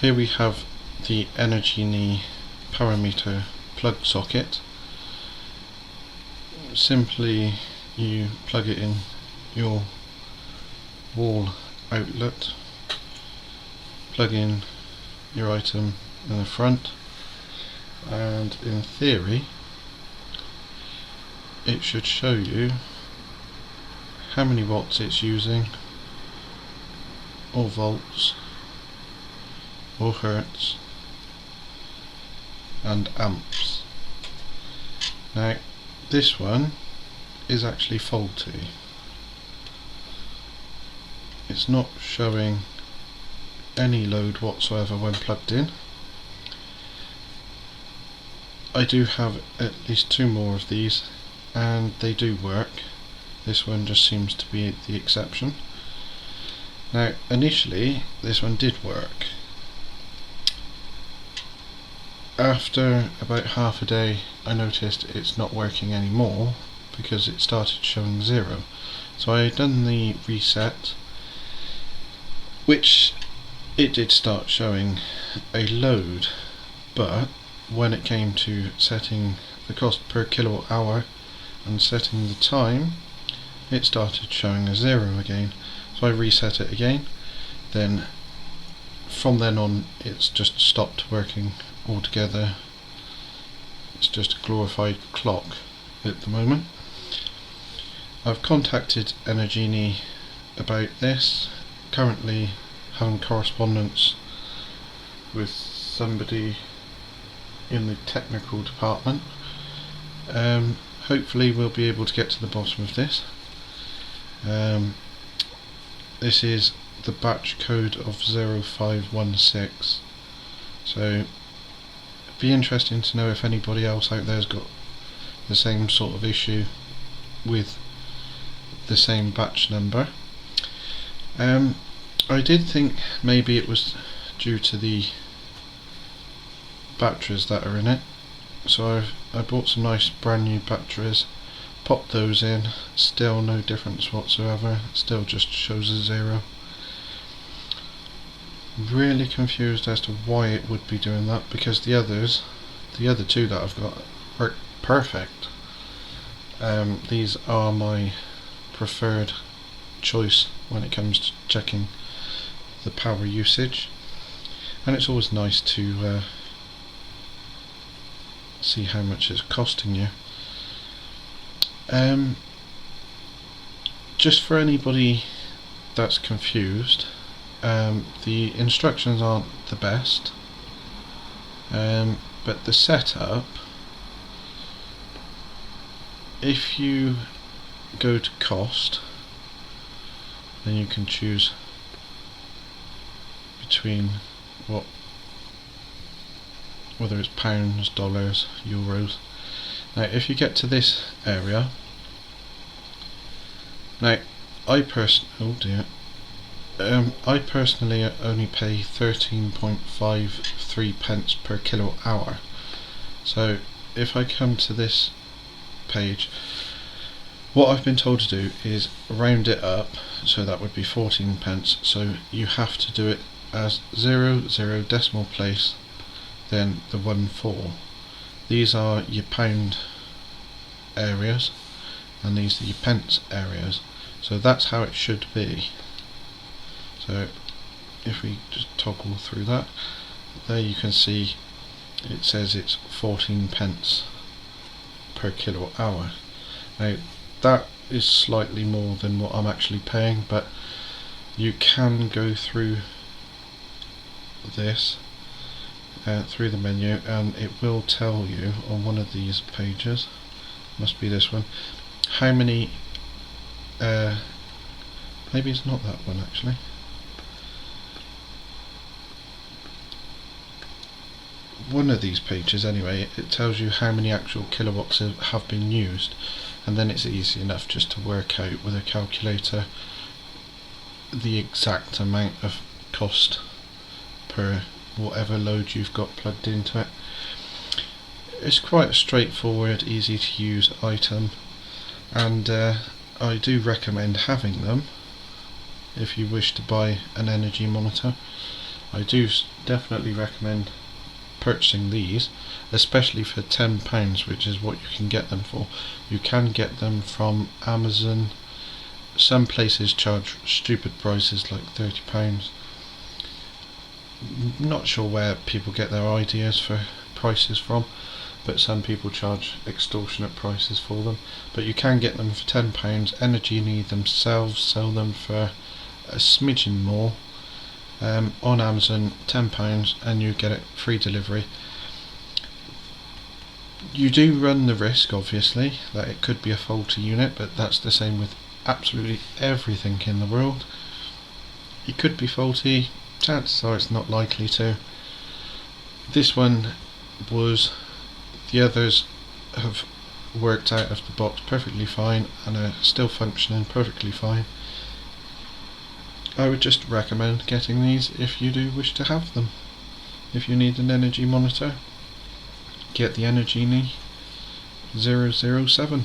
Here we have the Energenie Power Meter plug socket. Simply you plug it in your wall outlet, plug in your item in the front, and in theory it should show you how many watts it's using, or volts, or hertz, and amps. Now this one is actually faulty. It's not showing any load whatsoever when plugged in. I do have at least two more of these and they do work. This one just seems to be the exception. Now initially this one did work. After about half a day I noticed it's not working anymore because it started showing 0. So I had done the reset, which it did start showing a load, but when it came to setting the cost per kilowatt hour and setting the time, it started showing a 0 again. So I reset it again, then from then on it's just stopped working altogether. It's just a glorified clock at the moment. I've contacted Energenie about this, currently having correspondence with somebody in the technical department. Hopefully we'll be able to get to the bottom of this. This is the batch code of 0516, so it'd be interesting to know if anybody else out there's got the same sort of issue with the same batch number. I did think maybe it was due to the batteries that are in it, so I bought some nice brand new batteries, popped those in, still no difference whatsoever, still just shows a 0. Really confused as to why it would be doing that, because the other two that I've got work perfect. These are my preferred choice when it comes to checking the power usage, and it's always nice to see how much it's costing you. Just for anybody that's confused, the instructions aren't the best, but the setup, if you go to cost, then you can choose between whether it's pounds, dollars, euros. Now if you get to this area, now I personally only pay 13.53 pence per kilowatt hour. So if I come to this page, what I've been told to do is round it up, so that would be 14 pence. So you have to do it as 0, decimal place, then the 1-4. These are your pound areas and these are your pence areas, so that's how it should be. So if we just toggle through that, there you can see it says it's 14 pence per kilowatt hour. Now that is slightly more than what I'm actually paying, but you can go through this through the menu and it will tell you on one of these pages, must be this one, how many maybe it's not that one actually. One of these pages anyway, it tells you how many actual kilowatts have been used, and then it's easy enough just to work out with a calculator the exact amount of cost per whatever load you've got plugged into it. It's quite a straightforward, easy to use item, and I do recommend having them if you wish to buy an energy monitor. I do definitely recommend purchasing these, especially for £10, which is what you can get them for. You can get them from Amazon. Some places charge stupid prices like £30. Not sure where people get their ideas for prices from, but some people charge extortionate prices for them. But you can get them for £10. Energenie themselves sell them for a smidgen more. On Amazon, £10, and you get it free delivery. You do run the risk, obviously, that it could be a faulty unit, but that's the same with absolutely everything in the world. It could be faulty, chances are it's not likely to. This one was. The others have worked out of the box perfectly fine and are still functioning perfectly fine. I would just recommend getting these if you do wish to have them. If you need an energy monitor, get the Energenie ENER007.